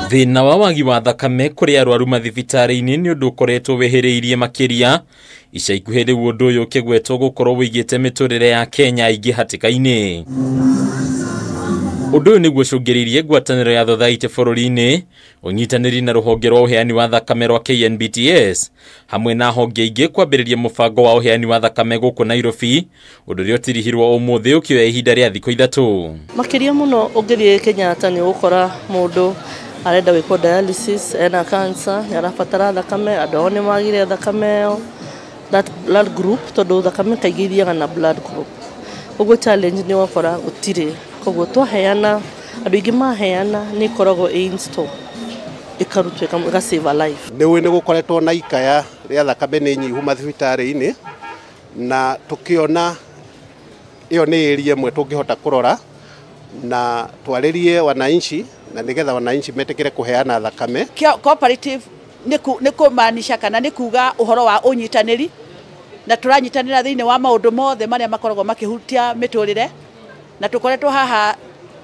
Thina wa wagi wa thakame kuri arwaru mathibitari-ini ni undu ukoretwo weheriirie makiria ica ikuhi riu undu uyu ukigwetwo gukorwo wigite miturire ya Kenya ingi hatika-ini. Undu uyu niguo cungiriirie ngwataniro ya thothaiti bururi-ini unyitaniri na ruhonge rwa uheani wa thakame rwa KNBTS hamwe na honge ingi kwambiriria mubango wa uheani wa thakame guku Nairobi undu rio tirihirwo umuthi ukioya ihinda ria thikũ 3. Makiria muno ungithie Kenyatta ni ukora mundu arenda wikwo dialysis ena cancer arabatara thakame adone magire thakame that blood group tondu thakame kaingĩ ithiaga na blood group. Uguo challenge ni wakora gutire koguo twaheana andu ingi maheana ni koragwo install ikarutwe ga save a life. Ni gukoretwo na ikaya ria thakame ni nyihu mathibitari-ini na tukiona iyo ni area imwe tungihota kurora na twaririe wananchi na nigetha wananchi metekere kuheana thakame. Cooperative ni kumaanisha kana ni kuga uhoro wa unyitaniri na turanyitanira thiini wa maundu mothe maria makoragwo makihutia miturire na tukoretwo haha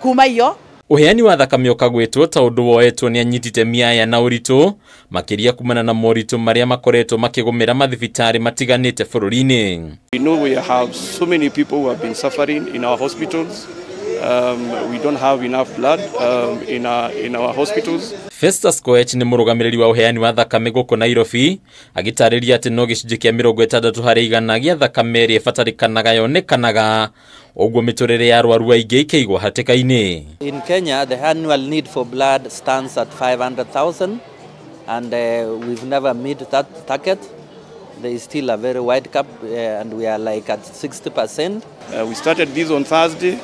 kuma iyo. Uheani wa thakame ukagwetwo ta undu woetwo ni anyitite miaya na uritu makiria kumana na moritu maria makoretwo makigumira mathibitari matiganite bururi-ini. We know we have so many people who have been suffering in our hospitals. We don't have enough blood in our hospitals. Festus Koech ni murugamiriri wa uheani wa thakame guku Nairobi agitariria ati no gicunji kia 60% gia thakame ri ibatarikanaga yonekanaga uguo miturire ya arwaru aingi ikeigwa hatika-ini. In Kenya, the annual need for blood stands at 500,000 and we've never met that target. There is still a very wide gap and we are like at 60%. We started this on Thursday.